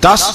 10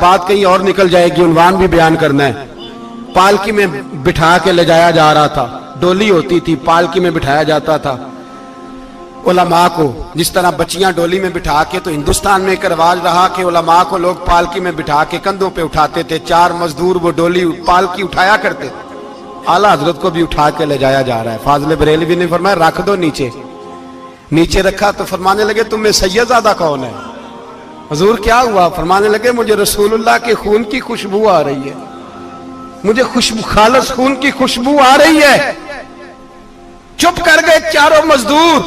بات کہیں اور نکل جائے گی, عنوان بھی بیان کرنا ہے. پالکی میں بٹھا کے لے جایا جا رہا تھا, ڈولی ہوتی تھی, پالکی میں بٹھایا جاتا تھا علماء کو. جس طرح بچیاں ڈولی میں بٹھا کے, تو ہندوستان میں ایک رواج رہا کہ علماء کو لوگ پالکی میں بٹھا کے کندھوں پہ اٹھاتے تھے. 4 مزدور وہ ڈولی پالکی اٹھایا کرتے تھے. اعلیٰ حضرت کو بھی اٹھا کے لے جایا جا رہا ہے. فاضل بریلوی نے فرمایا رکھ دو نیچے. نیچے رکھا تو فرمانے لگے تم میں سید زادہ کون ہے؟ حضور کیا ہوا؟ فرمانے لگے مجھے رسول اللہ کے خون کی خوشبو آ رہی ہے, مجھے خالص خون کی خوشبو آ رہی ہے. چپ کر گئے چاروں مزدور.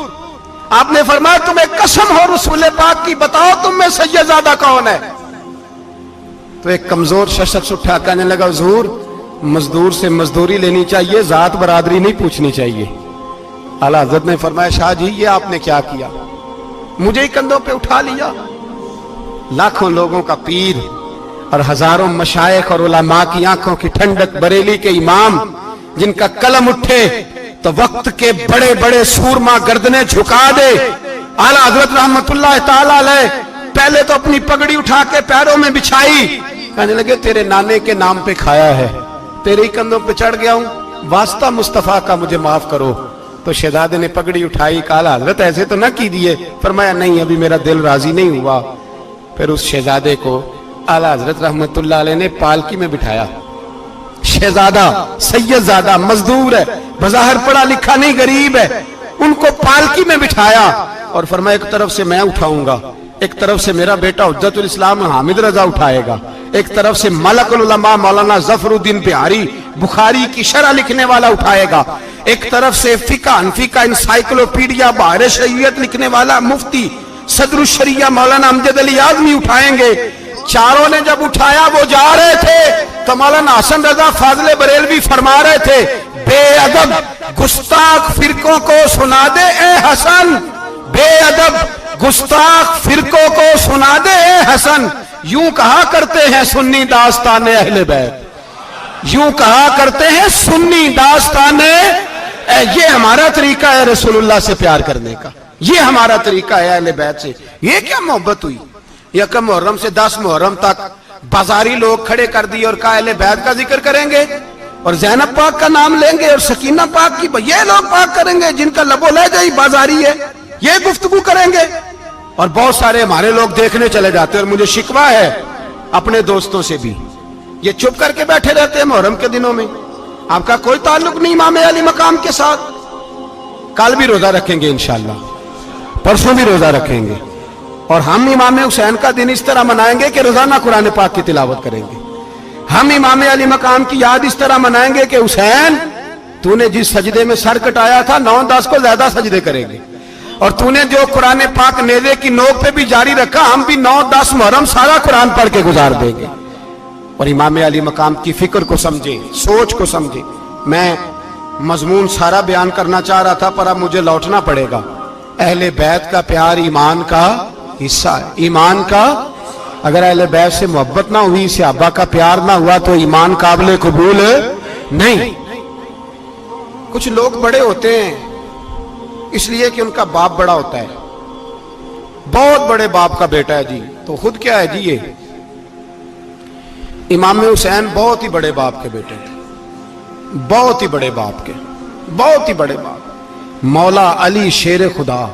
آپ نے فرمایا تمہیں قسم ہو رسول پاک کی, بتاؤ تم میں سید زادہ کون ہے؟ تو ایک کمزور شخص اٹھا کہنے لگا حضور مزدور سے مزدوری لینی چاہیے, ذات برادری نہیں پوچھنی چاہیے. اعلیٰ حضرت نے فرمایا شاہ جی یہ آپ نے کیا کیا؟ مجھے ہی کندھوں پہ اٹھا لیا. لاکھوں لوگوں کا پیر اور ہزاروں مشائخ اور علماء کی آنکھوں کی ٹھنڈک, بریلی کے امام جن کا قلم اٹھے تو وقت کے بڑے بڑے سورما گردنیں جھکا دے. اعلیٰ حضرت رحمت اللہ تعالی علیہ پہلے تو اپنی پگڑی اٹھا کے پیروں میں بچھائی, کہنے لگے تیرے نانے کے نام پہ کھایا ہے, تیرے ہی کندھوں پہ چڑھ گیا ہوں, واسطہ مصطفیٰ کا مجھے معاف کرو. تو شہزادے نے پگڑی اٹھائی, کہا حضرت ایسے تو نہ کیجیے. فرمایا نہیں ابھی میرا دل راضی نہیں ہوا. پھر اس شہزادے کو اعلیٰ حضرت رحمت اللہ علیہ نے پالکی میں بٹھایا. شہزادہ سید زادہ مزدور ہے, بظاہر پڑھا لکھا نہیں, غریب ہے, ان کو پالکی میں بٹھایا اور فرمایا ایک طرف سے میں اٹھاؤں گا, ایک طرف سے میرا بیٹا حجت الاسلام حامد رضا اٹھائے گا, ایک طرف سے ملک العلماء مولانا ظفر الدین بہاری بخاری کی شرح لکھنے والا اٹھائے گا, ایک طرف سے فقہ حنفی کا انسائکلوپیڈیا بحر شریعت لکھنے والا مفتی صدر الشریعہ مولانا امجد علی اعظمی اٹھائیں گے. چاروں نے جب اٹھایا وہ جا رہے تھے تو مولانا حسن رضا فاضل بریلوی فرما رہے تھے بے ادب گستاخ فرقوں کو سنا دے اے حسن, بے ادب گستاخ فرقوں کو سنا دے اے حسن. یوں کہا کرتے ہیں سنی داستان اہل بیت, یوں کہا کرتے ہیں سنی داستان. یہ ہمارا طریقہ ہے رسول اللہ سے پیار کرنے کا, یہ ہمارا طریقہ ہے اہل بیت سے. یہ کیا محبت ہوئی؟ یکم محرم سے 10 محرم تک بازاری لوگ کھڑے کر دیے اور کہا اہل بیت کا ذکر کریں گے اور زینب پاک کا نام لیں گے اور سکینہ پاک کی, یہ لوگ پاک کریں گے جن کا لب و لہجہ ہی بازاری ہے, یہ گفتگو کریں گے. اور بہت سارے ہمارے لوگ دیکھنے چلے جاتے ہیں, اور مجھے شکوہ ہے اپنے دوستوں سے بھی, یہ چپ کر کے بیٹھے رہتے ہیں محرم کے دنوں میں. آپ کا کوئی تعلق نہیں امام علی مقام کے ساتھ. کل بھی روزہ رکھیں گے انشاءاللہ, پرسوں بھی روزہ رکھیں گے, اور ہم امام حسین کا دن اس طرح منائیں گے کہ روزانہ قرآن پاک کی تلاوت کریں گے. ہم امام علی مقام کی یاد اس طرح منائیں گے کہ حسین تو نے جس سجدے میں سر کٹایا تھا 9-10 کو زیادہ سجدے کریں گے, اور تو نے جو قرآن پاک نیزے کی نوک پہ بھی جاری رکھا, ہم بھی 9-10 محرم سارا قرآن پڑھ کے گزار دیں گے. اور امام علی مقام کی فکر کو سمجھیں, سوچ کو سمجھیں. میں مضمون سارا بیان کرنا چاہ رہا تھا پر اب مجھے لوٹنا پڑے گا. اہل بیت کا پیار ایمان کا حصہ ہے, ایمان کا. اگر اہل بیت سے محبت نہ ہوئی, صحابہ کا پیار نہ ہوا تو ایمان قابل قبول نہیں. کچھ لوگ بڑے ہوتے ہیں اس لیے کہ ان کا باپ بڑا ہوتا ہے, بہت بڑے باپ کا بیٹا ہے جی, تو خود کیا ہے جی, یہ امام حسین بہت ہی بڑے باپ کے بیٹے تھے, بہت ہی بڑے باپ کے, بہت ہی بڑے باپ. مولا علی شیر خدا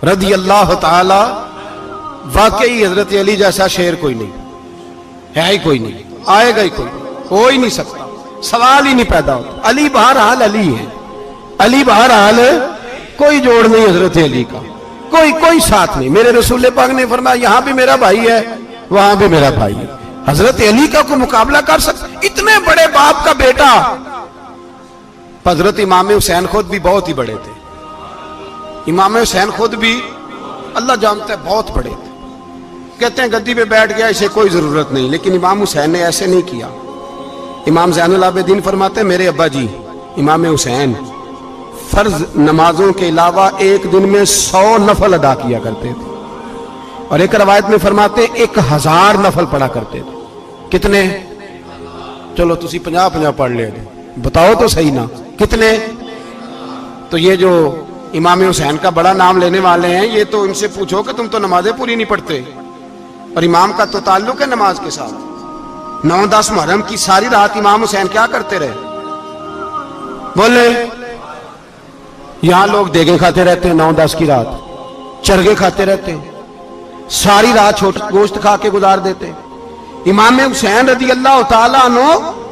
رضی اللہ تعالی, واقعی حضرت علی جیسا شیر کوئی نہیں ہے, ہی کوئی نہیں, آئے گا ہی کوئی نہیں, ہو ہی نہیں سکتا, سوال ہی نہیں پیدا ہوتا. علی بہرحال علی ہے, علی بہرحال کوئی جوڑ نہیں حضرت علی کا, کوئی ساتھ نہیں. میرے رسول پاک نے فرمایا یہاں بھی میرا بھائی ہے وہاں بھی میرا بھائی ہے. حضرت علی کا کوئی مقابلہ کر سکتا؟ اتنے بڑے باپ کا بیٹا. حضرت امام حسین خود بھی بہت ہی بڑے تھے, امام حسین خود بھی اللہ جانتا ہے بہت بڑے تھے. کہتے ہیں گدی پہ بیٹھ گیا اسے کوئی ضرورت نہیں, لیکن امام حسین نے ایسے نہیں کیا. امام زین العابدین فرماتے ہیں میرے ابا جی امام حسین فرض نمازوں کے علاوہ ایک دن میں 100 نفل ادا کیا کرتے تھے, اور ایک روایت میں فرماتے 1000 نفل پڑھا کرتے تھے. کتنے؟ چلو تسی 50 پڑھ لے, بتاؤ تو صحیح نا کتنے. تو یہ جو امام حسین کا بڑا نام لینے والے ہیں, یہ تو ان سے پوچھو کہ تم تو نمازیں پوری نہیں پڑھتے, اور امام کا تو تعلق ہے نماز کے ساتھ۔ 9-10 محرم کی ساری رات امام حسین کیا کرتے رہے؟ بولے یہاں لوگ دیگیں کھاتے رہتے ہیں 9-10 کی رات، چرگے کھاتے رہتے ہیں، ساری رات گوشت کھا کے گزار دیتے۔ امام حسین رضی اللہ تعالیٰ عنہ،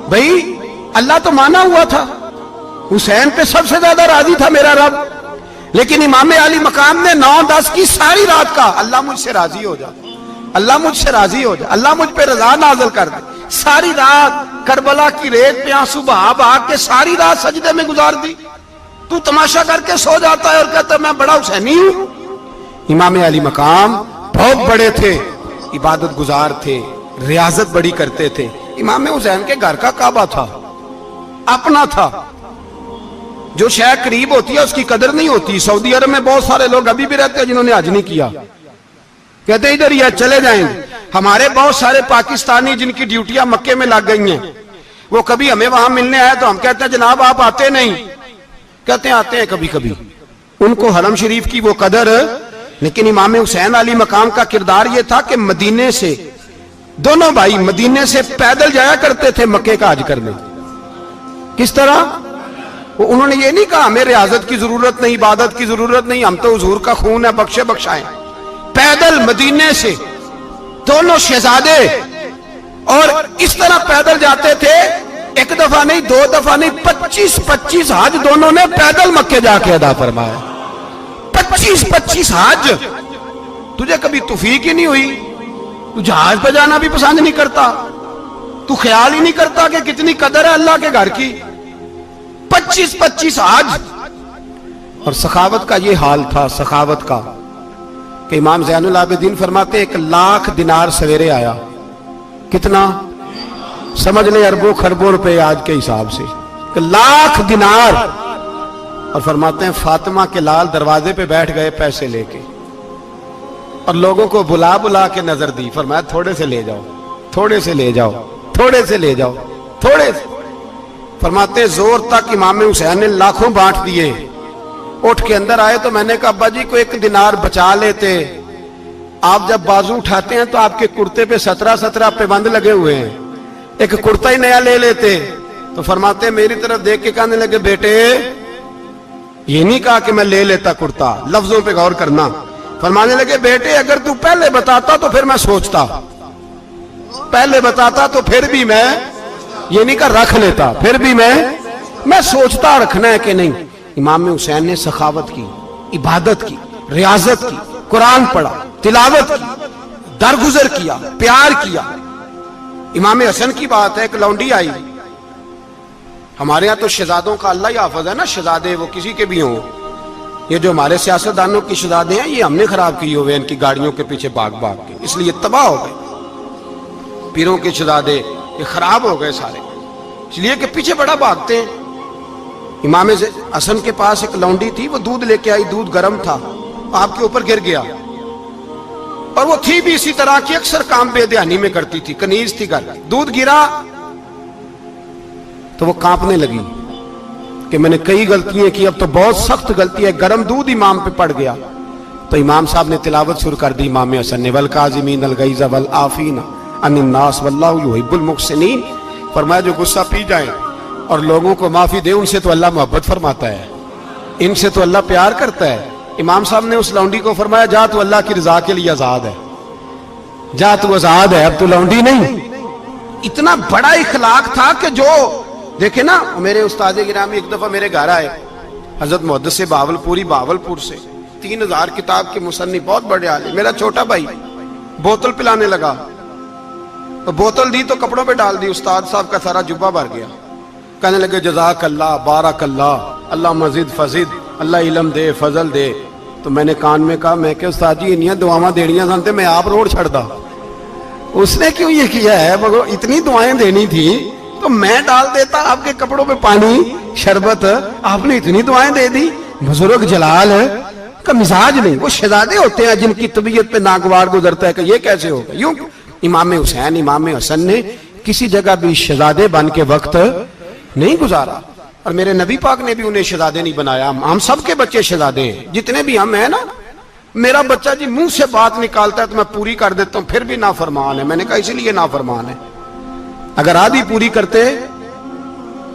بھائی اللہ تو مانا ہوا تھا، حسین پہ سب سے زیادہ راضی تھا میرا رب، لیکن امام علی مقام نے 9-10 کی ساری رات کا اللہ مجھ سے راضی ہو جا، اللہ مجھ سے راضی ہو جا، اللہ مجھ پہ رضا نازل کر دے۔ ساری رات کربلا کی ریت پہ آنسو بہا بہا کے ساری رات سجدے میں گزار دی۔ تو تماشا کر کے سو جاتا ہے اور کہتا ہے میں بڑا حسینی ہوں۔ امام علی مقام بہت بڑے تھے، عبادت گزار تھے، ریاضت بڑی کرتے تھے۔ امام حسین کے گھر کا کعبہ تھا، اپنا تھا۔ جو شے قریب ہوتی ہے اس کی قدر نہیں ہوتی۔ سعودی عرب میں بہت سارے لوگ ابھی بھی رہتے ہیں جنہوں نے حج نہیں کیا، کہتے ادھر ہی چلے جائیں۔ ہمارے بہت سارے پاکستانی جن کی ڈیوٹیاں مکے میں لگ گئی ہیں، وہ کبھی ہمیں وہاں ملنے آئے تو ہم کہتے ہیں جناب آپ آتے نہیں، کہتے ہیں آتے ہیں کبھی کبھی۔ ان کو حرم شریف کی وہ قدر، لیکن امام حسین علی مقام کا کردار یہ تھا کہ مدینے سے دونوں بھائی مدینے سے پیدل جایا کرتے تھے مکے کا حج کرنے۔ کس طرح؟ انہوں نے یہ نہیں کہا ہمیں ریاضت کی ضرورت نہیں، عبادت کی ضرورت نہیں، ہم تو حضور کا خون ہے بخشے بخشائیں۔ پیدل مدینے سے دونوں شہزادے اور اس طرح پیدل جاتے تھے، ایک دفعہ نہیں، 2 دفعہ نہیں، 25 حج دونوں نے پیدل مکے جا کے ادا فرمایا۔ 25 حج۔ تجھے کبھی توفیق ہی نہیں ہوئی؟ تو جہاز پہ جانا بھی پسند نہیں کرتا، تو خیال ہی نہیں کرتا کہ کتنی قدر ہے اللہ کے گھر کی۔ 25 حج۔ اور سخاوت کا یہ حال تھا، سخاوت کا، کہ امام زین العابدین فرماتے 1,00,000 دینار سویرے آیا۔ کتنا؟ سمجھ لیں اربوں خربوں روپے آج کے حساب سے، 1,00,000 دینار۔ اور فرماتے ہیں فاطمہ کے لال دروازے پہ بیٹھ گئے پیسے لے کے، اور لوگوں کو بلا بلا کے نظر دی، فرمایا تھوڑے سے لے جاؤ، تھوڑے سے لے جاؤ، تھوڑے سے لے جاؤ، تھوڑے سے۔ فرماتے زور تک امام حسین نے لاکھوں بانٹ دیے۔ اٹھ کے اندر آئے تو میں نے کہا ابا جی کو 1 دینار بچا لیتے، آپ جب بازو اٹھاتے ہیں تو آپ کے کرتے پہ 17 پہ بند لگے ہوئے ہیں، ایک کرتا ہی نیا لے لیتے۔ تو فرماتے میری طرف دیکھ کے کہنے لگے بیٹے یہ نہیں کہا کہ میں لے لیتا کرتا، لفظوں پہ غور کرنا۔ فرمانے لگے بیٹے اگر تو پہلے بتاتا تو پھر میں سوچتا، پہلے بتاتا تو پھر بھی میں یہ نہیں کہا رکھ لیتا، پھر بھی میں سوچتا رکھنا ہے کہ نہیں۔ امام حسین نے سخاوت کی، عبادت کی، ریاضت کی، قرآن پڑھا، تلاوت کی، درگزر کیا، پیار کیا۔ امام حسن کی بات ہے، ایک لونڈی آئی، ہمارے ہاں تو شہزادوں کا اللہ ہی حافظ ہے نا، شہزادے وہ کسی کے بھی ہوں، یہ جو ہمارے سیاستدانوں کی شہزادے ہیں یہ ہم نے خراب کیے ہوئے ان کی گاڑیوں کے پیچھے بھاگ بھاگ کے، اس لیے تباہ ہو گئے۔ پیروں کے شہزادے یہ خراب ہو گئے سارے، اس لیے کہ پیچھے بڑا بھاگتے ہیں۔ امام حسن کے پاس ایک لونڈی تھی، وہ دودھ لے کے آئی، دودھ گرم تھا، آپ کے اوپر گر گیا، اور وہ تھی بھی اسی طرح کی، اکثر کام بے دھیانی میں کرتی تھی، کنیز تھی گھر، دودھ گرا تو وہ کانپنے لگی کہ میں نے کئی غلطیاں کی، اب تو بہت سخت غلطی ہے، گرم دودھ امام پہ پڑ گیا۔ تو امام صاحب نے تلاوت شروع کر دی امام حسن نے، والکاظمین الغیظ والعافین عن الناس واللہ یحب المحسنین۔ فرمایا جو غصہ پی جائیں اور لوگوں کو معافی دے، ان سے تو اللہ محبت فرماتا ہے، ان سے تو اللہ پیار کرتا ہے۔ امام صاحب نے اس لونڈی کو فرمایا جا تو اللہ کی رضا کے لیے آزاد ہے، جا تو آزاد ہے، اب تو لونڈی نہیں۔ اتنا بڑا اخلاق تھا کہ جو دیکھیں نا، میرے استاد گرامی ایک دفعہ میرے گھر آئے، حضرت محدث بہاولپوری، بہاولپور سے، 3000 کتاب کے مصنف، بہت بڑے عالم، میرا چھوٹا بھائی بوتل پلانے لگا، تو بوتل دی تو کپڑوں پہ ڈال دی، استاد صاحب کا سارا جبہ بھر گیا۔ کہنے لگے جزاک اللہ، بارک اللہ، اللہ مزید فزید، اللہ علم دے، فضل دے۔ تو میں نے کان میں کہا، میں کہ استاد جی انیاں دعاواں دینیاں سنتے میں آپ روڑ چھڑ دا۔ اس نے کیوں یہ کیا ہے؟ مگر اتنی دعائیں دینی تھی تو میں ڈال دیتا آپ کے کپڑوں پہ پانی شربت، آپ نے اتنی دعائیں دے دی۔ بزرگ جلال کا مزاج نہیں، وہ شہزادے ہوتے ہیں جن کی طبیعت پہ ناگوار گزرتا ہے کہ یہ کیسے ہوگا۔ یوں امام حسین، امام حسن نے کسی جگہ بھی شہزادے بن کے وقت نہیں گزارا، اور میرے نبی پاک نے بھی انہیں شہزادے نہیں بنایا۔ ہم سب کے بچے شہزادے ہیں، جتنے بھی ہم ہیں نا، میرا بچہ جی منہ سے بات نکالتا ہے تو میں پوری کر دیتا ہوں، پھر بھی نافرمان ہے۔ میں نے کہا اسی لیے نافرمان ہے، اگر آدھی پوری کرتے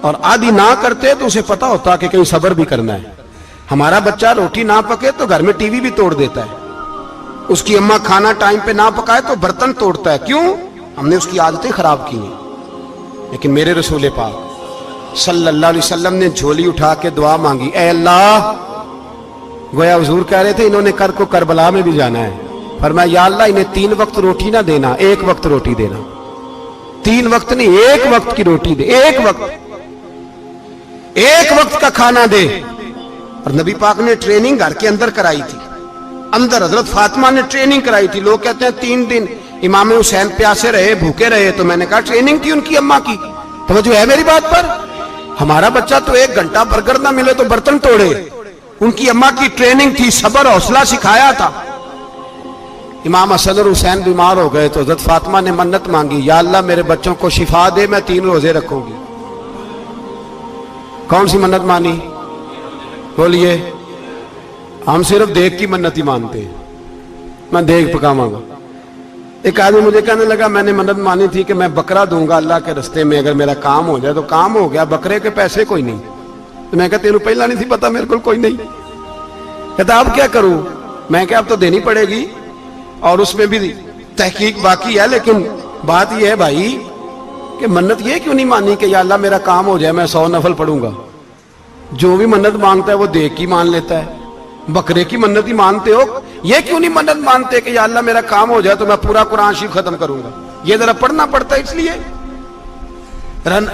اور آدھی نہ کرتے تو اسے پتا ہوتا کہ کہیں صبر بھی کرنا ہے۔ ہمارا بچہ روٹی نہ پکے تو گھر میں ٹی وی بھی توڑ دیتا ہے، اس کی اماں کھانا ٹائم پہ نہ پکائے تو برتن توڑتا ہے۔ کیوں؟ ہم نے اس کی عادتیں خراب کی ہیں۔ لیکن میرے رسول پاک صلی اللہ علیہ وسلم نے جھولی اٹھا کے دعا مانگی، اے اللہ، گویا حضور کہہ رہے تھے انہوں نے کر کو کربلا میں بھی جانا ہے، فرمایا یا اللہ انہیں 3 وقت روٹی نہ دینا، 1 وقت روٹی دینا۔ 3 وقت نہیں، 1 وقت کی روٹی دے، 1 وقت کا کھانا دے۔ اور نبی پاک نے ٹریننگ گھر کے اندر کرائی تھی، اندر حضرت فاطمہ نے ٹریننگ کرائی تھی۔ لوگ کہتے ہیں 3 دن امام حسین پیاسے رہے، بھوکے رہے، تو میں نے کہا ٹریننگ تھی ان کی اماں کی۔ توجہ ہے میری بات پر؟ ہمارا بچہ تو 1 گھنٹہ برگر نہ ملے تو برتن توڑے، ان کی اماں کی ٹریننگ تھی، صبر حوصلہ سکھایا تھا۔ امام حسن اور حسین بیمار ہو گئے تو حضرت فاطمہ نے منت مانگی، یا اللہ میرے بچوں کو شفا دے، میں 3 روزے رکھوں گی۔ کون سی منت مانی؟ بولیے۔ ہم صرف دیکھ کی منت ہی مانتے ہیں، میں دیکھ پکاواں گا۔ ایک آدمی مجھے کہنے لگا میں نے منت مانی تھی کہ میں بکرا دوں گا اللہ کے رستے میں، اگر میرا کام ہو جائے تو کام ہو گیا، بکرے کے پیسے کوئی نہیں۔ تو میں کہتا تینوں پہلا نہیں تھی پتا میرے کو کوئی نہیں؟ کہتا اب کیا کروں؟ میں کہ اب تو دینی پڑے گی، اور اس میں بھی تحقیق باقی ہے، لیکن بات یہ ہے بھائی کہ منت یہ کیوں نہیں مانی کہ یا اللہ میرا کام ہو جائے میں 100 نفل پڑھوں گا؟ جو بھی منت مانگتا ہے وہ دیکھ کی مان لیتا ہے، بکرے کی منت ہی مانتے ہو، یہ کیوں نہیں منت مانتے کہ یا اللہ میرا کام ہو جائے تو میں پورا قرآن شریف ختم کروں گا؟ یہ ذرا پڑھنا پڑتا ہے، اس لیے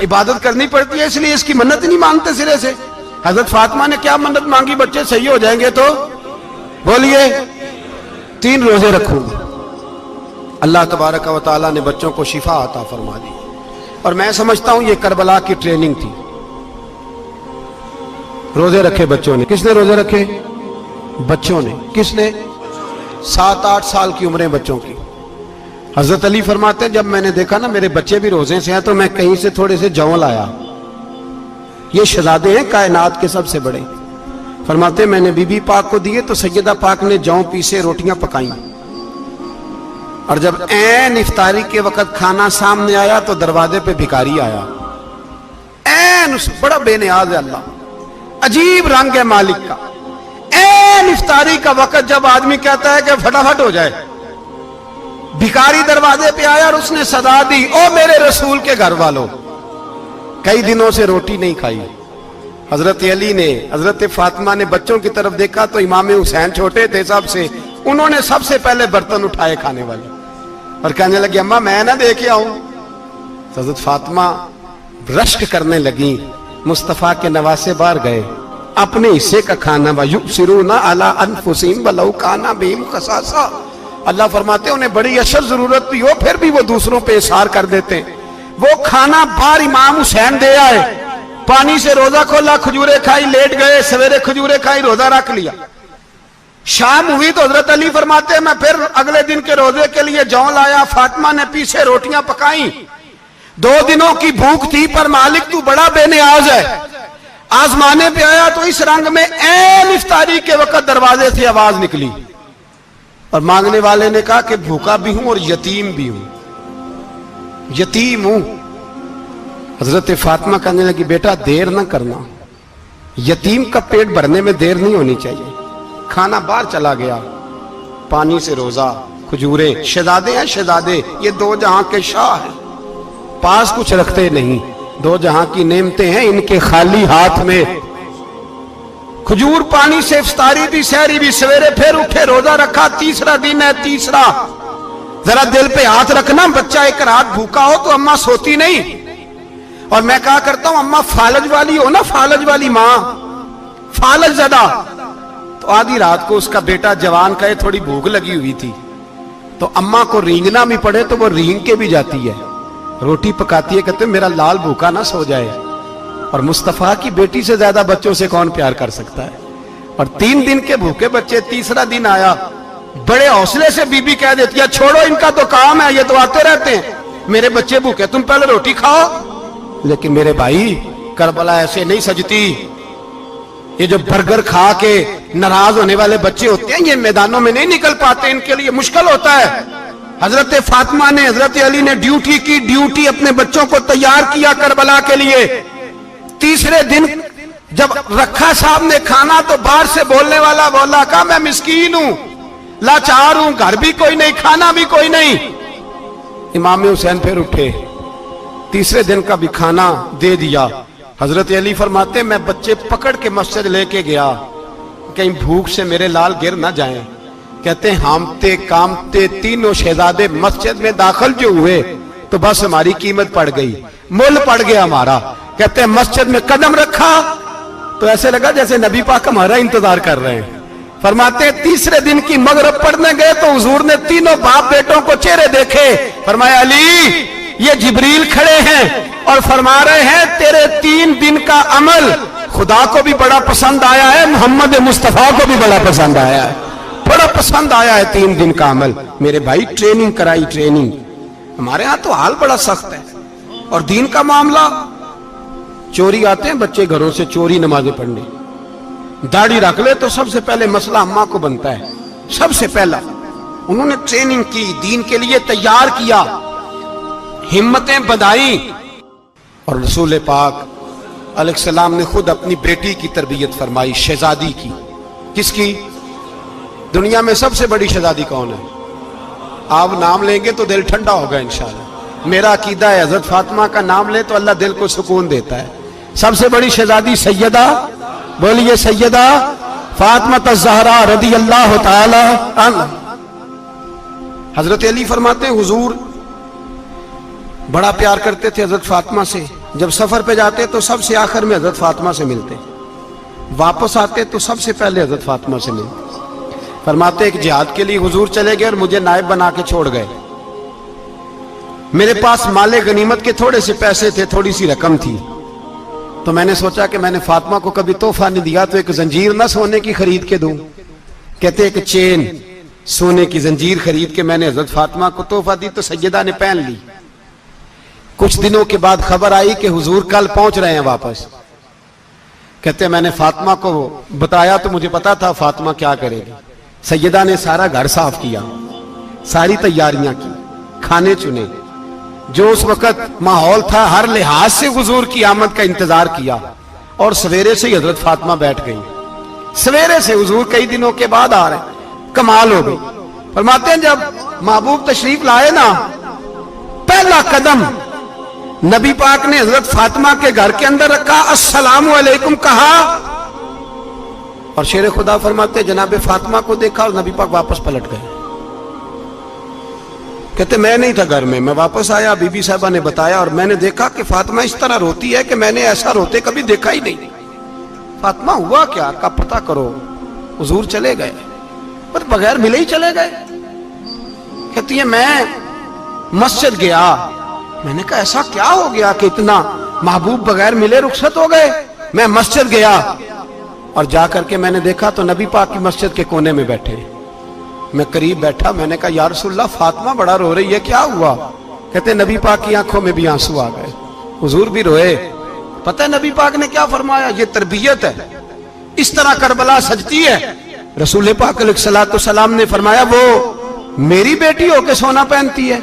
عبادت کرنی پڑتی ہے، اس لیے اس کی منت نہیں مانتے سرے سے۔ حضرت فاطمہ نے کیا منت مانگی؟ بچے صحیح ہو جائیں گے تو بولیے 3 روزے رکھوں گا۔ اللہ تبارک و تعالیٰ نے بچوں کو شفا عطا فرما دی، اور میں سمجھتا ہوں یہ کربلا کی ٹریننگ تھی۔ روزے رکھے بچوں نے۔ کس نے روزے رکھے؟ بچوں نے۔ کس نے؟ 7-8 سال کی عمریں بچوں کی۔ حضرت علی فرماتے ہیں جب میں نے دیکھا نا میرے بچے بھی روزے سے ہیں تو میں کہیں سے تھوڑے سے جوں لایا، یہ شہزادے ہیں کائنات کے سب سے بڑے۔ فرماتے ہیں میں نے بی بی پاک کو دیے تو سیدہ پاک نے جوں پیسے روٹیاں پکائیں، اور جب عین افطاری کے وقت کھانا سامنے آیا تو دروازے پہ بھکاری آیا، عین بڑا بے نیاز ہے اللہ، عجیب رنگ ہے مالک کا۔ عین افطاری کا وقت جب آدمی کہتا ہے کہ فٹافٹ ہو جائے، بھکاری دروازے پہ آیا اور اس نے صدا دی، او میرے رسول کے گھر والوں، کئی دنوں سے روٹی نہیں کھائی۔ حضرت علی نے، حضرت فاطمہ نے بچوں کی طرف دیکھا تو امام حسین چھوٹے تھے سب سے، انہوں نے سب سے پہلے برتن اٹھائے کھانے والے، اور کہنے لگی اماں میں نہ دے کے آؤں؟ تو حضرت فاطمہ رشک کرنے لگی، مصطفیٰ کے نواسے باہر گئے، اپنے حصے کا کھانا وَيُؤْثِرُونَ عَلَىٰ أَنفُسِهِمْ وَلَوْ كَانَ بِهِمْ خَصَاصَةٌ۔ اللہ فرماتے ہیں انہیں بڑی اشد ضرورت بھی ہو پھر بھی وہ دوسروں پہ اثار کر دیتے ہیں۔ وہ کھانا باہر امام حسین دے آئے، پانی سے روزہ کھولا، کھجورے کھائی، لیٹ گئے، سویرے کھجورے کھائی، روزہ رکھ لیا۔ شام ہوئی تو حضرت علی فرماتے ہیں میں پھر اگلے دن کے روزے کے لیے جوں لایا، فاطمہ نے پیچھے روٹیاں پکائیں۔ 2 دنوں کی بھوک تھی پر مالک تو بڑا بے نیاز ہے، آزمانے پہ آیا تو اس رنگ میں عین افطاری کے وقت دروازے سے آواز نکلی، اور مانگنے والے نے کہا کہ بھوکا بھی ہوں اور یتیم بھی ہوں، یتیم ہوں۔ حضرت فاطمہ کہنے لگی بیٹا دیر نہ کرنا، یتیم کا پیٹ بھرنے میں دیر نہیں ہونی چاہیے۔ کھانا باہر چلا گیا، پانی سے روزہ، کھجورے، شہزادے ہیں شہزادے، یہ 2 جہاں کے شاہ ہیں، پاس کچھ رکھتے نہیں، 2 جہاں کی نعمتیں ہیں ان کے خالی ہاتھ میں۔ کھجور پانی سے افطاری بھی، سحری بھی، سویرے پھر اٹھے، روزہ رکھا، تیسرا دن ہے، تیسرا۔ ذرا دل پہ ہاتھ رکھنا، بچہ ایک رات بھوکا ہو تو اماں سوتی نہیں، اور میں کہا کرتا ہوں اماں فالج والی ہو نا، فالج والی ماں، فالج زدہ، تو آدھی رات کو اس کا بیٹا جوان کہے تھوڑی بھوک لگی ہوئی تھی تو اماں کو رینگنا بھی پڑے تو وہ رینگ کے بھی جاتی ہے، روٹی پکاتی ہے، کہتے ہیں میرا لال بھوکا نہ سو جائے۔ اور مصطفیٰ کی بیٹی سے زیادہ بچوں سے کون پیار کر سکتا ہے؟ اور 3 دن کے بھوکے بچے، تیسرا دن آیا، بڑے حوصلے سے بی بی کہہ دیتی ہے چھوڑو ان کا تو کام ہے، یہ تو آتے رہتے ہیں، میرے بچے بھوکے تم پہلے روٹی کھاؤ۔ لیکن میرے بھائی کربلا ایسے نہیں سجتی، یہ جو برگر کھا کے ناراض ہونے والے بچے ہوتے ہیں، یہ میدانوں میں نہیں نکل پاتے، ان کے لیے مشکل ہوتا ہے۔ حضرت فاطمہ نے، حضرت علی نے ڈیوٹی کی، ڈیوٹی اپنے بچوں کو تیار کیا کربلا کے لیے۔ تیسرے دن جب رکھا صاحب نے کھانا تو باہر سے بولنے والا بولا، کہا میں مسکین ہوں، لاچار ہوں، گھر بھی کوئی نہیں، کھانا بھی کوئی نہیں۔ امام حسین پھر اٹھے، تیسرے دن کا بھی کھانا دے دیا۔ حضرت علی فرماتے میں بچے پکڑ کے مسجد لے کے گیا، کہیں بھوک سے میرے لال گر نہ جائیں۔ کہتے ہیں ہامتے کامتے تینوں شہزادے مسجد میں داخل جو ہوئے تو بس ہماری قیمت پڑ گئی، مول پڑ گیا ہمارا۔ کہتے ہیں مسجد میں قدم رکھا تو ایسے لگا جیسے نبی پاک ہمارا انتظار کر رہے ہیں۔ فرماتے ہیں تیسرے دن کی مغرب پڑھنے گئے تو حضور نے تینوں باپ بیٹوں کو چہرے دیکھے، فرمایا علی یہ جبریل کھڑے ہیں اور فرما رہے ہیں تیرے 3 دن کا عمل خدا کو بھی بڑا پسند آیا ہے، محمد مصطفیٰ کو بھی بڑا پسند آیا ہے، بڑا پسند آیا ہے 3 دن کا عمل۔ میرے بھائی ٹریننگ کرائی، ٹریننگ۔ ہمارے ہاں تو حال بڑا سخت ہے، اور دین کا معاملہ، چوری آتے ہیں بچے گھروں سے چوری نمازیں پڑھنے، داڑھی رکھ لے تو سب سے پہلے مسئلہ اماں کو بنتا ہے، سب سے پہلا۔ انہوں نے ٹریننگ کی، دین کے لیے تیار کیا، ہمتیں بدھائیں، اور رسول پاک علیہ السلام نے خود اپنی بیٹی کی تربیت فرمائی، شہزادی کی۔ کس کی؟ دنیا میں سب سے بڑی شہزادی کون ہے؟ آپ نام لیں گے تو دل ٹھنڈا ہوگا انشاءاللہ۔ میرا عقیدہ ہے حضرت فاطمہ کا نام لے تو اللہ دل کو سکون دیتا ہے۔ سب سے بڑی شہزادی سیدہ، بولیے سیدہ فاطمہ الزہرا رضی اللہ تعالی عنہ۔ حضرت علی فرماتے ہیں حضور بڑا پیار کرتے تھے حضرت فاطمہ سے، جب سفر پہ جاتے تو سب سے آخر میں حضرت فاطمہ سے ملتے، واپس آتے تو سب سے پہلے حضرت فاطمہ سے ملتے۔ فرماتے ایک جہاد کے لیے حضور چلے گئے اور مجھے نائب بنا کے چھوڑ گئے، میرے پاس مال غنیمت کے تھوڑے سے پیسے تھے، تھوڑی سی رقم تھی، تو میں نے سوچا کہ میں نے فاطمہ کو کبھی تحفہ نہیں دیا تو ایک زنجیر نہ سونے کی خرید کے دوں۔ کہتے ایک چین سونے کی زنجیر خرید کے میں نے حضرت فاطمہ کو تحفہ دی تو سیدہ نے پہن لی۔ کچھ دنوں کے بعد خبر آئی کہ حضور کل پہنچ رہے ہیں واپس۔ کہتے میں نے فاطمہ کو بتایا تو مجھے پتا تھا فاطمہ کیا کرے گی۔ سیدہ نے سارا گھر صاف کیا، ساری تیاریاں کی، کھانے چنے، جو اس وقت ماحول تھا ہر لحاظ سے حضور کی آمد کا انتظار کیا، اور سویرے سے ہی حضرت فاطمہ بیٹھ گئی۔ سویرے سے حضور کئی دنوں کے بعد آ رہے ہیں، کمال ہو گئی۔ فرماتے ہیں جب محبوب تشریف لائے نا، پہلا قدم نبی پاک نے حضرت فاطمہ کے گھر کے اندر رکھا، السلام علیکم کہا، اور شیر خدا فرماتے جناب فاطمہ کو دیکھا اور نبی پاک واپس پلٹ گئے۔ کہتے میں نہیں تھا گھر میں واپس آیا، بی بی صاحبہ نے بتایا اور میں نے دیکھا کہ فاطمہ اس طرح روتی ہے کہ میں نے ایسا روتے کبھی دیکھا ہی نہیں۔ فاطمہ ہوا کیا کا پتہ کرو۔ حضور چلے گئے، پر بغیر ملے ہی چلے گئے۔ کہتی ہے میں مسجد گیا، میں نے کہا ایسا کیا ہو گیا کہ اتنا محبوب بغیر ملے رخصت ہو گئے؟ میں مسجد گیا اور جا کر کے میں نے دیکھا تو نبی پاک کی مسجد کے کونے میں بیٹھے۔ میں قریب بیٹھا، میں نے کہا یا رسول اللہ فاطمہ بڑا رو رہی ہے، کیا ہوا؟ کہتے نبی پاک کی آنکھوں میں بھی آنسو آ گئے، حضور بھی روئے۔ پتہ ہے نبی پاک نے کیا فرمایا؟ یہ تربیت ہے، اس طرح کربلا سجتی ہے۔ رسول پاک علیہ الصلوۃ والسلام نے فرمایا وہ میری بیٹی ہو کے سونا پہنتی ہے،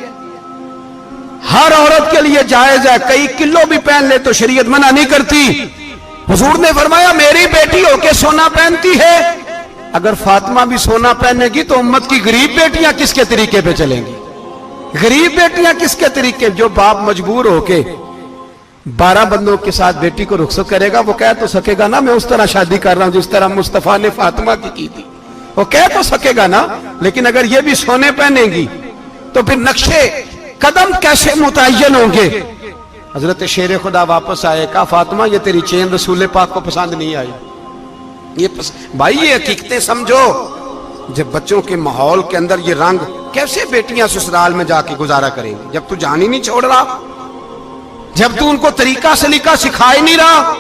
ہر عورت کے لیے جائز ہے، کئی کلو بھی پہن لے تو شریعت منع نہیں کرتی۔ حضور نے فرمایا میری بیٹی ہو کے سونا پہنتی ہے، اگر فاطمہ بھی سونا پہنے گی تو امت کی غریب بیٹیاں کس کے طریقے پہ چلیں گی؟ غریب بیٹیاں کس کے طریقے؟ جو باپ مجبور ہو کے 12 بندوں کے ساتھ بیٹی کو رخصت کرے گا وہ کہہ تو سکے گا نا میں اس طرح شادی کر رہا ہوں جس طرح مصطفیٰ نے فاطمہ کی تھی، وہ کہہ تو سکے گا نا، لیکن اگر یہ بھی سونے پہنے گی تو پھر نقشے قدم کیسے متعین ہوں گے؟ حضرت شیر خدا واپس آئے، کہا فاطمہ یہ تیری چین رسول پاک کو پسند نہیں آئی۔ بھائی یہ حقیقتیں سمجھو، جب بچوں کے ماحول کے اندر یہ رنگ، کیسے بیٹیاں سسرال میں جا کے گزارا کریں گی جب تو جان ہی نہیں چھوڑ رہا، جب تو ان کو طریقہ سلیقہ سکھا ہی نہیں رہا؟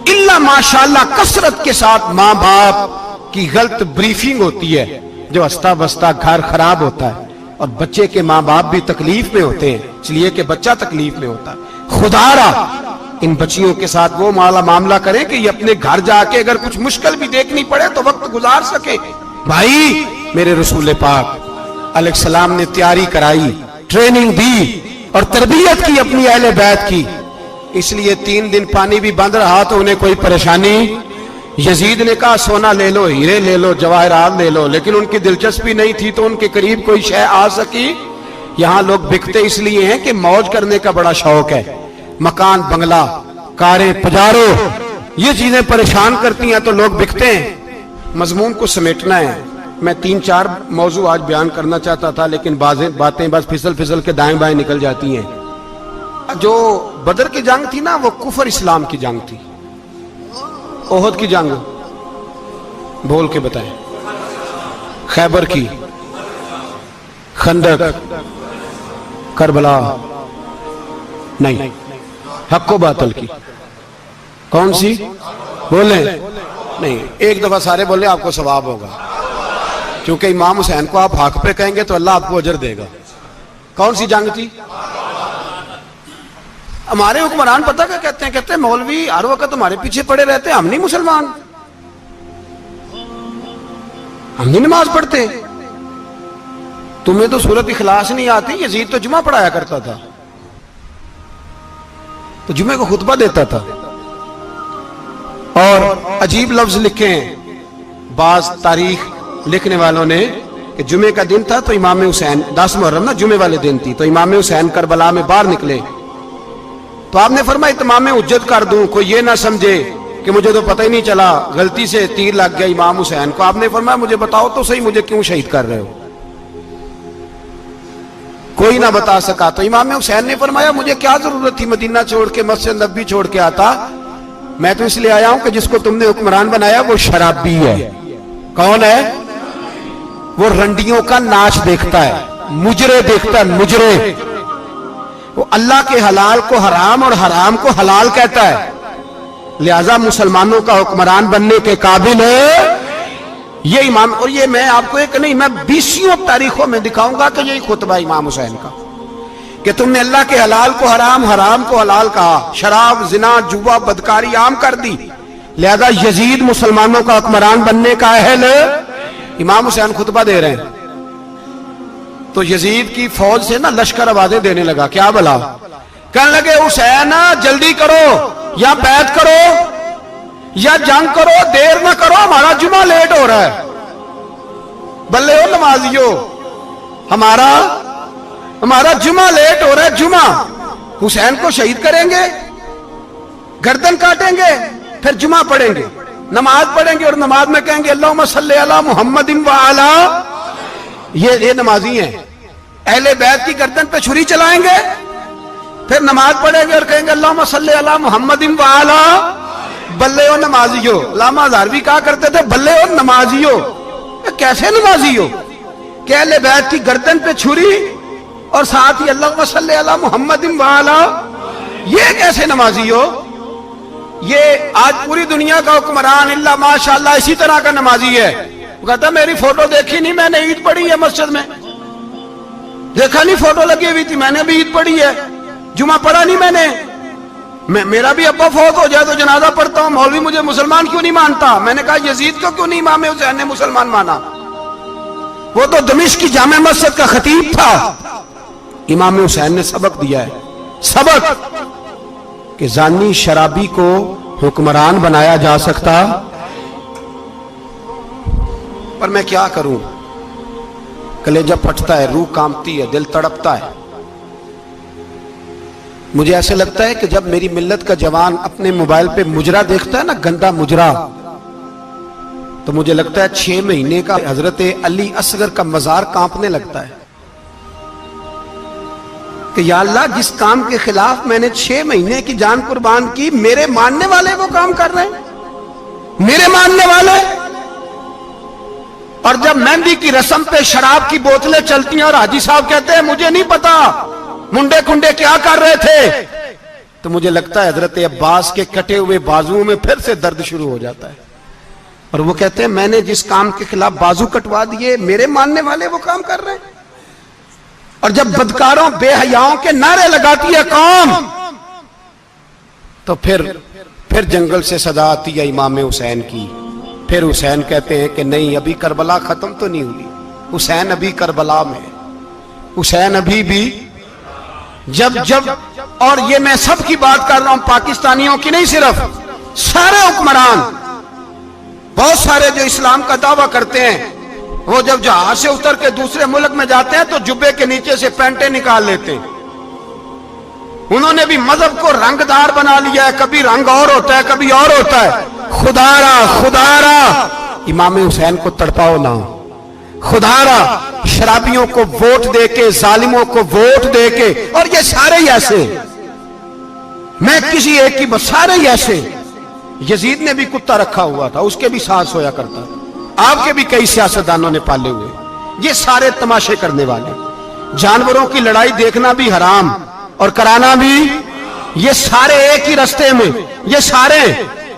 اللہ ماشاءاللہ کثرت کے ساتھ ماں باپ کی غلط بریفنگ ہوتی ہے، جو ہستا بستا گھر خراب ہوتا ہے، اور بچے کے ماں باپ بھی تکلیف میں ہوتے ہیں، اس لیے کہ بچہ تکلیف میں ہوتا ہے۔ خدا را ان بچیوں کے ساتھ وہ معاملہ کریں کہ یہ اپنے گھر جا کے اگر کچھ مشکل بھی دیکھنی پڑے تو وقت گزار سکے. بھائی میرے رسول پاک علیہ السلام نے تیاری کرائی، ٹریننگ دی اور تربیت کی اپنی اہل بیت کی، اس لیے 3 دن پانی بھی بند رہا تو انہیں کوئی پریشانی. یزید نے کہا سونا لے لو، ہیرے لے لو، جواہرات لے لو، لیکن ان کی دلچسپی نہیں تھی تو ان کے قریب کوئی شے آ سکی. یہاں لوگ بکتے اس لیے ہیں کہ موج کرنے کا بڑا شوق ہے، مکان بنگلہ کاریں پجارو یہ چیزیں پریشان کرتی ہیں تو لوگ بکتے ہیں. مضمون کو سمیٹنا ہے. میں 3-4 موضوع آج بیان کرنا چاہتا تھا لیکن باتیں بس پھسل کے دائیں بائیں نکل جاتی ہیں. جو بدر کی جنگ تھی نا وہ کفر اسلام کی جنگ تھی. احد کی جنگ بول کے بتائیں. خیبر کی، خندق، کربلا نہیں، حق و باطل کی. کون سی بولیں؟ نہیں، ایک دفعہ سارے بولے آپ کو ثواب ہوگا، کیونکہ امام حسین کو آپ حق پہ کہیں گے تو اللہ آپ کو اجر دے گا. کون سی جنگ تھی؟ ہمارے حکمران پتہ کیا کہتے ہیں؟ کہتے ہیں مولوی ہر وقت ہمارے پیچھے پڑے رہتے ہیں، ہم نہیں مسلمان، ہم نہیں نماز پڑھتے. تمہیں تو سورت اخلاص نہیں آتی. یزید تو جمعہ پڑھایا کرتا تھا، تو جمعے کو خطبہ دیتا تھا. اور عجیب لفظ لکھے ہیں بعض تاریخ لکھنے والوں نے کہ جمعے کا دن تھا تو امام حسین 10 محرم نا جمعے والے دن تھی، تو امام حسین کربلا میں باہر نکلے تو آپ نے فرمایا اتمام حجت کر دوں، کوئی یہ نہ سمجھے کہ مجھے تو پتہ ہی نہیں چلا غلطی سے تیر لگ گیا امام حسین کو. آپ نے فرمایا مجھے بتاؤ تو صحیح مجھے کیوں شہید کر رہے ہو؟ کوئی نہ بتا سکا. تو امام حسین نے فرمایا مجھے کیا ضرورت تھی مدینہ چھوڑ کے مسجد نبوی چھوڑ کے آتا، میں تو اس لیے آیا ہوں کہ جس کو تم نے حکمران بنایا وہ شرابی ہے. کون ہے وہ؟ رنڈیوں کا ناچ دیکھتا ہے، مجرے دیکھتا ہے، مجرے. وہ اللہ کے حلال کو حرام اور حرام کو حلال کہتا ہے، لہذا مسلمانوں کا حکمران بننے کے قابل ہے یہ امام. اور یہ میں آپ کو ایک نہیں، میں 20 تاریخوں میں دکھاؤں گا کہ یہی خطبہ امام حسین کا کہ تم نے اللہ کے حلال کو حرام، حرام کو حلال کہا، شراب، زنا، جوا، بدکاری عام کر دی، لہذا یزید مسلمانوں کا حکمران بننے کا اہل. امام حسین خطبہ دے رہے ہیں تو یزید کی فوج سے نا لشکر آوازیں دینے لگا. کیا بلا؟ کہنے لگے حسین جلدی کرو، یا بیعت کرو یا جنگ کرو، دیر نہ کرو، ہمارا جمعہ لیٹ ہو رہا ہے. بلے ہو نمازیو، ہمارا جمعہ لیٹ ہو رہا ہے. جمعہ حسین کو شہید کریں گے، گردن کاٹیں گے، پھر جمعہ پڑھیں گے، نماز پڑھیں گے اور نماز میں کہیں گے اللہم صلی علی محمد وعلی. یہ نمازی ہیں. اہل بیت کی گردن پہ چھری چلائیں گے، پھر نماز پڑھیں گے اور کہیں گے اللہم صلی علی محمد وعلی. بلے ہو نمازیو. علامہ ہزاروی کہا کرتے تھے بلے ہو نمازیو. کیسے نمازیو کہ اہل بیت کی گردن پہ چھری اور ساتھ ہی اللہم صلی علی محمد وعلی؟ یہ کیسے نمازیو؟ یہ آج پوری دنیا کا حکمران اللہ ماشاءاللہ اسی طرح کا نمازی ہے. وہ کہتا میری فوٹو دیکھی نہیں، میں نے عید پڑھی ہے مسجد میں، دیکھا نہیں فوٹو لگی ہوئی تھی، میں نے بھی عید پڑھی ہے، جمعہ پڑھا نہیں میں نے. میرا بھی ابا فوت ہو جائے تو جنازہ پڑھتا ہوں، مولوی مجھے مسلمان کیوں نہیں مانتا؟ میں نے کہا یزید کو کیوں نہیں امام حسین نے مسلمان مانا؟ وہ تو دمشق کی جامع مسجد کا خطیب تھا. امام حسین نے سبق دیا ہے، سبق کہ زانی شرابی کو حکمران بنایا جا سکتا. پر میں کیا کروں، کلیجہ پھٹتا ہے، روح کانپتی ہے، دل تڑپتا ہے. مجھے ایسے لگتا ہے کہ جب میری ملت کا جوان اپنے موبائل پہ مجرا دیکھتا ہے نا، گندا مجرا، تو مجھے لگتا ہے 6 مہینے کا حضرت علی اصغر کا مزار کانپنے لگتا ہے کہ یا اللہ جس کام کے خلاف میں نے 6 مہینے کی جان قربان کی، میرے ماننے والے وہ کام کر رہے ہیں، میرے ماننے والے. اور جب مہندی کی رسم پہ شراب کی بوتلیں چلتی ہیں اور حاجی صاحب کہتے ہیں مجھے نہیں پتا منڈے کنڈے کیا کر رہے تھے، تو مجھے لگتا ہے حضرت عباس کے کٹے ہوئے بازوؤں میں پھر سے درد شروع ہو جاتا ہے. اور وہ کہتے ہیں میں نے جس کام کے خلاف بازو کٹوا دیے، میرے ماننے والے وہ کام کر رہے ہیں. اور جب بدکاروں بے حیاؤں کے نعرے لگاتی ہے قوم تو پھر جنگل سے صدا آتی ہے امام حسین کی. پھر حسین کہتے ہیں کہ نہیں، ابھی کربلا ختم تو نہیں ہوئی، حسین ابھی کربلا میں، حسین ابھی بھی جب اور یہ میں سب کی بات کر رہا ہوں، پاکستانیوں کی نہیں، صرف سارے حکمران، بہت سارے جو اسلام کا دعویٰ کرتے ہیں، وہ جب جہاز سے اتر کے دوسرے ملک میں جاتے ہیں تو جبے کے نیچے سے پینٹیں نکال لیتے ہیں. انہوں نے بھی مذہب کو رنگ دار بنا لیا ہے، کبھی رنگ اور ہوتا ہے کبھی اور ہوتا ہے. خدا را امام حسین کو تڑپاؤ نہ، خدا را شرابیوں کو ووٹ دے کے، ظالموں کو ووٹ دے کے، اور یہ سارے ہی ایسے، میں کسی ایک کی بس، سارے ہی ایسے. یزید نے بھی کتا رکھا ہوا تھا، اس کے بھی ساتھ سویا کرتا تھا، آپ کے بھی کئی سیاستدانوں نے پالے ہوئے. یہ سارے تماشے کرنے والے، جانوروں کی لڑائی دیکھنا بھی حرام اور کرانا بھی، یہ سارے ایک ہی رستے میں، یہ سارے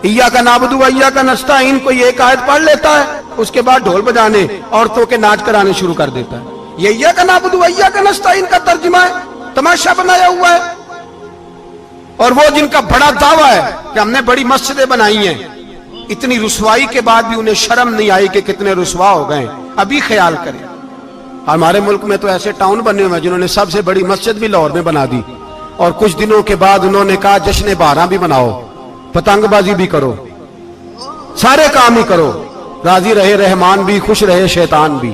ایاک نعبد و ایاک نستعین کوئی ایک آیت پڑھ لیتا ہے، اس کے بعد ڈھول بجانے، عورتوں کے ناچ کرانے شروع کر دیتا ہے. یہ ایاک نعبد و ایاک نستعین کا ترجمہ ہے، تماشا بنایا ہوا ہے. اور وہ جن کا بڑا دعویٰ ہے کہ ہم نے بڑی مسجدیں بنائی ہیں، اتنی رسوائی کے بعد بھی انہیں شرم نہیں آئی کہ کتنے رسوا ہو گئے. ابھی خیال کریں، ہمارے ملک میں تو ایسے ٹاؤن بنے ہوئے ہیں جنہوں نے سب سے بڑی مسجد بھی لاہور میں بنا دی، اور کچھ دنوں کے بعد انہوں نے کہا جشن بہاراں بھی بناؤ، پتنگ بازی بھی کرو، سارے کام ہی کرو، راضی رہے رحمان بھی، خوش رہے شیطان بھی.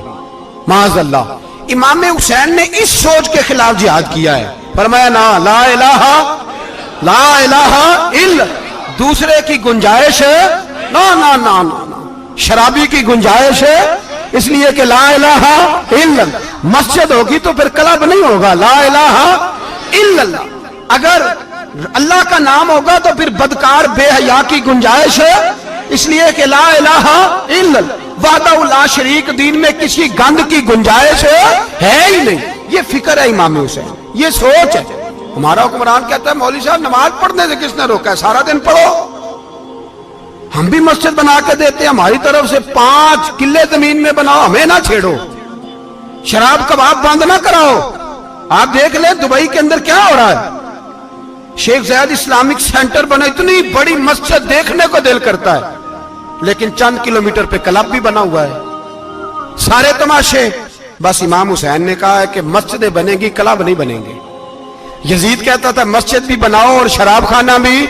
معاذ اللہ. امام حسین نے اس سوچ کے خلاف جہاد کیا ہے، فرمایا نا لا الہ الا، دوسرے کی گنجائش ہے نا، شرابی کی گنجائش ہے، اس لیے کہ لا الہ الا، مسجد ہوگی تو پھر کلب نہیں ہوگا، لا الہ الا اللہ. اگر اللہ کا نام ہوگا تو پھر بدکار بے حیا کی گنجائش ہے، اس لیے کہ لا الہ الا اللہ، وحدہ لا شریک، دین میں کسی گند کی گنجائش ہے ہی نہیں. یہ فکر ہے امام حسین، یہ سوچ ہے. ہمارا حکمران کہتا ہے مولوی صاحب نماز پڑھنے سے کس نے روکا ہے، سارا دن پڑھو. ہم بھی مسجد بنا کے دیتے ہیں، ہماری طرف سے 5 کلے زمین میں بناؤ، ہمیں نہ چھیڑو. شراب کباب بند نہ کراؤ. آپ دیکھ لیں دبئی کے اندر کیا ہو رہا ہے، شیخ زید اسلامک سینٹر بنا، اتنی بڑی مسجد دیکھنے کو دل کرتا ہے، لیکن چند کلومیٹر پہ کلب بھی بنا ہوا ہے، سارے تماشے. بس امام حسین نے کہا ہے کہ مسجدیں بنے گی، کلب نہیں بنیں گے. یزید کہتا تھا مسجد بھی بناؤ اور شراب خانہ بھی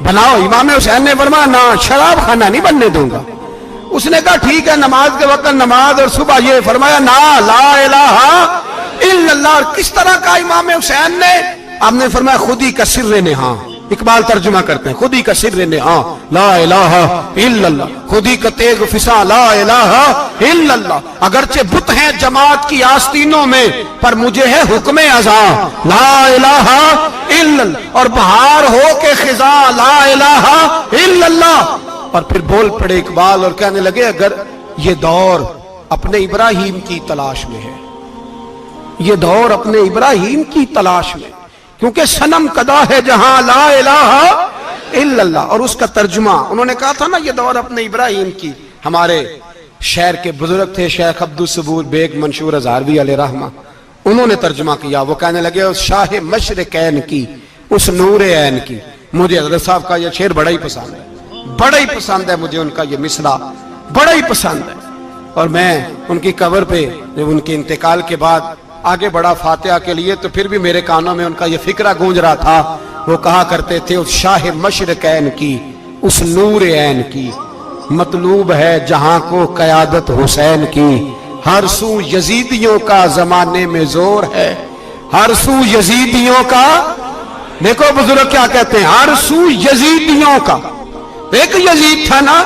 بناؤ. امام حسین نے فرمایا نہ، شراب خانہ نہیں بننے دوں گا. اس نے کہا ٹھیک ہے، نماز کے وقت نماز اور صبح یہ. فرمایا نا لا الہ الا اللہ. اور کس طرح کا امام حسین نے، آپ نے فرمایا خودی کا سر نہاں. اقبال ترجمہ کرتے ہیں خودی کا سر نہاں لا الہ الا اللہ، خودی کا تیغ فساں لا الہ الا اللہ. اگرچہ بت ہیں جماعت کی آستینوں میں، پر مجھے ہے حکم ازاں لا الہ الا اللہ. اور بہار ہو کے خزاں لا الہ الا اللہ. اور پھر بول پڑے اقبال اور کہنے لگے اگر یہ دور اپنے ابراہیم کی تلاش میں ہے، یہ دور اپنے ابراہیم کی تلاش میں، کیونکہ صنم کدا ہے جہاں لا الہ الا اللہ. اور اس کا ترجمہ انہوں نے کہا تھا نا یہ دور اپنے ابراہیم کی. ہمارے شہر کے بزرگ تھے شیخ عبدالصبور بیگ منشور ہزاروی علیہ رحمہ، انہوں نے ترجمہ کیا. وہ کہنے لگے اس شاہ مشرقین کی، اس نور عین کی. مجھے حضرت صاحب کا یہ شعر بڑا ہی پسند ہے، بڑا ہی پسند ہے مجھے، ان کا یہ مصرع بڑا ہی پسند ہے. اور میں ان کی قبر پہ جب ان کے انتقال کے بعد آگے بڑھا فاتحہ کے لیے تو پھر بھی میرے کانوں میں ان کا یہ فکرہ گونج رہا تھا. وہ کہا کرتے تھے اس شاہ مشرقین کی، اس نور عین کی، مطلوب ہے جہاں کو قیادت حسین کی. ہر سو یزیدیوں کا زمانے میں زور ہے، ہر سو یزیدیوں کا. دیکھو بزرگ کیا کہتے ہیں، ہر سو یزیدیوں کا. ایک یزید تھا نا،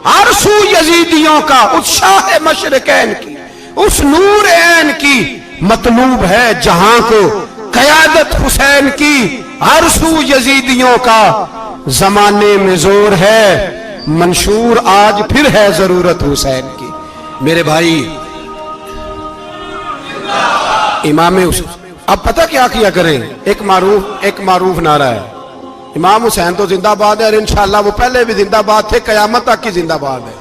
ہر سو یزیدیوں کا، اس شاہ مشرقین کی، اس نور عین کی، مطلوب ہے جہاں کو قیادت حسین کی. ہر سو یزیدیوں کا زمانے میں زور ہے، منشور آج پھر ہے ضرورت حسین کی. میرے بھائی امام حسین، اب پتہ کیا کریں، ایک معروف نعرہ ہے، امام حسین تو زندہ باد ہے، اور انشاءاللہ وہ پہلے بھی زندہ باد تھے، قیامت تک کی زندہ باد ہے.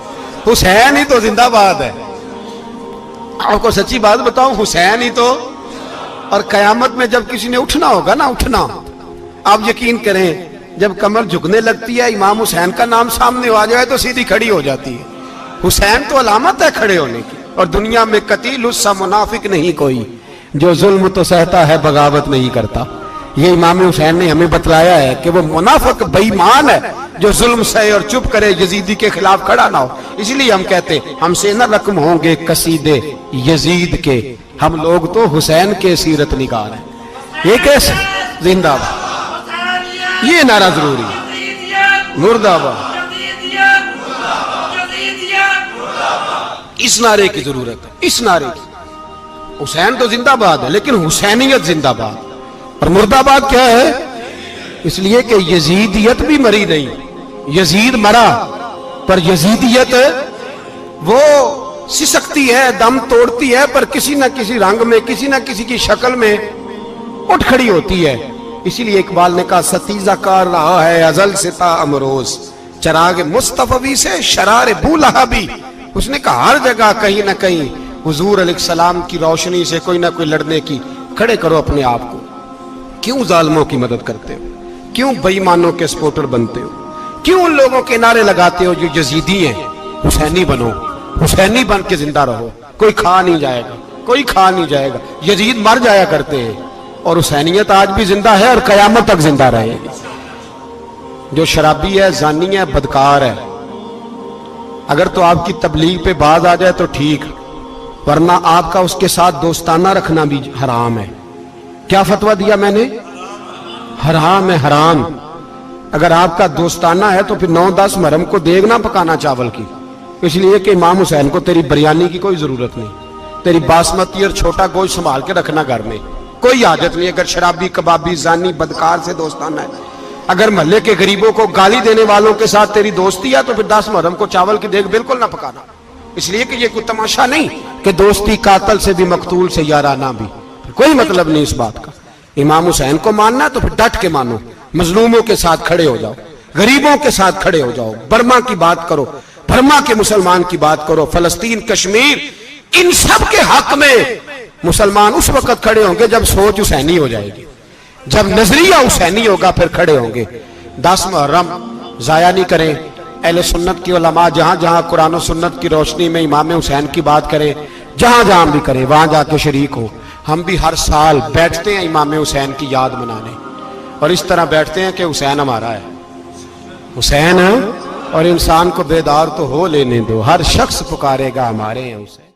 حسین ہی تو زندہ باد ہے. آپ کو سچی بات بتاؤں، حسین ہی تو. اور قیامت میں جب کسی نے اٹھنا ہوگا نا، اٹھنا، آپ یقین کریں جب کمر جھکنے لگتی ہے امام حسین کا نام سامنے آ جائے تو سیدھی کھڑی ہو جاتی ہے. حسین تو علامت ہے کھڑے ہونے کی. اور دنیا میں قتیل اس سا منافق نہیں کوئی جو ظلم تو سہتا ہے بغاوت نہیں کرتا. یہ امام حسین نے ہمیں بتلایا ہے کہ وہ منافق بے ایمان ہے جو ظلم سہے اور چپ کرے, یزیدی کے خلاف کھڑا نہ ہو. اس لیے ہم کہتے ہم سے نہ رقم ہوں گے قصیدے یزید کے, ہم لوگ تو حسین کے سیرت نگار ہیں. یہ کیسے زندہ باد, یہ نعرہ ضروری ہے. مرد آباد, اس نعرے کی ضرورت ہے, اس نعرے کی. حسین تو زندہ باد ہے لیکن حسینیت زندہ باد. اور مرد آباد کیا ہے؟ اس لیے کہ یزیدیت بھی مری نہیں, یزید مرا پر یزیدیت وہ سسکتی ہے, دم توڑتی ہے, پر کسی نہ کسی رنگ میں, کسی نہ کسی کی شکل میں اٹھ کھڑی ہوتی ہے. اسی لیے اقبال نے کہا ستیزہ کار رہا ہے ازل سے تا امروز, چراغ مصطفی سے شرار بولہبی. اس نے کہا ہر جگہ کہیں نہ کہیں حضور علیہ السلام کی روشنی سے کوئی نہ کوئی لڑنے کی. کھڑے کرو اپنے آپ کو. کیوں ظالموں کی مدد کرتے ہو؟ کیوں بے ایمانوں کے سپورٹر بنتے ہو؟ کیوں ان لوگوں کے نعرے لگاتے ہو جو یزیدی ہیں؟ حسینی بنو, حسینی بن کے زندہ رہو. کوئی کھا نہیں جائے گا, کوئی کھا نہیں جائے گا. یزید مر جایا کرتے ہیں اور حسینیت آج بھی زندہ ہے اور قیامت تک زندہ رہے گی. جو شرابی ہے, زانی ہے, بدکار ہے, اگر تو آپ کی تبلیغ پہ باز آ جائے تو ٹھیک, ورنہ آپ کا اس کے ساتھ دوستانہ رکھنا بھی حرام ہے. کیا فتویٰ دیا میں نے؟ حرام ہے, حرام. اگر آپ کا دوستانہ ہے تو پھر 9-10 محرم کو دیگ نہ پکانا چاول کی, اس لیے کہ امام حسین کو تیری بریانی کی کوئی ضرورت نہیں. تیری باسمتی اور چھوٹا گوشت سنبھال کے رکھنا گھر میں, کوئی حاجت نہیں. اگر شرابی, کبابی, زانی, بدکار سے دوستانہ ہے, اگر محلے کے غریبوں کو گالی دینے والوں کے ساتھ تیری دوستی ہے تو پھر 10 محرم کو چاول کی دیگ بالکل نہ پکانا. اس لیے کہ یہ کوئی تماشا نہیں کہ دوستی قاتل سے بھی مقتول سے یارانہ بھی, کوئی مطلب نہیں اس بات کا. امام حسین کو ماننا تو پھر ڈٹ کے مانو, مظلوموں کے ساتھ کھڑے ہو جاؤ, غریبوں کے ساتھ کھڑے ہو جاؤ, برما کی بات کرو, برما کے مسلمان کی بات کرو, فلسطین, کشمیر, ان سب کے حق میں مسلمان اس وقت کھڑے ہوں گے جب سوچ حسینی ہو جائے گی, جب نظریہ حسینی ہوگا پھر کھڑے ہوں گے. 10 محرم ضائع نہیں کریں. اہل سنت کی علماء جہاں جہاں قرآن و سنت کی روشنی میں امام حسین کی بات کریں, جہاں جہاں بھی کریں, وہاں جا کے شریک ہو. ہم بھی ہر سال بیٹھتے ہیں امام حسین کی یاد منانے, اور اس طرح بیٹھتے ہیں کہ حسین ہمارا ہے, حسین ہے, اور انسان کو بیدار تو ہو لینے دو, ہر شخص پکارے گا ہمارے ہیں حسین.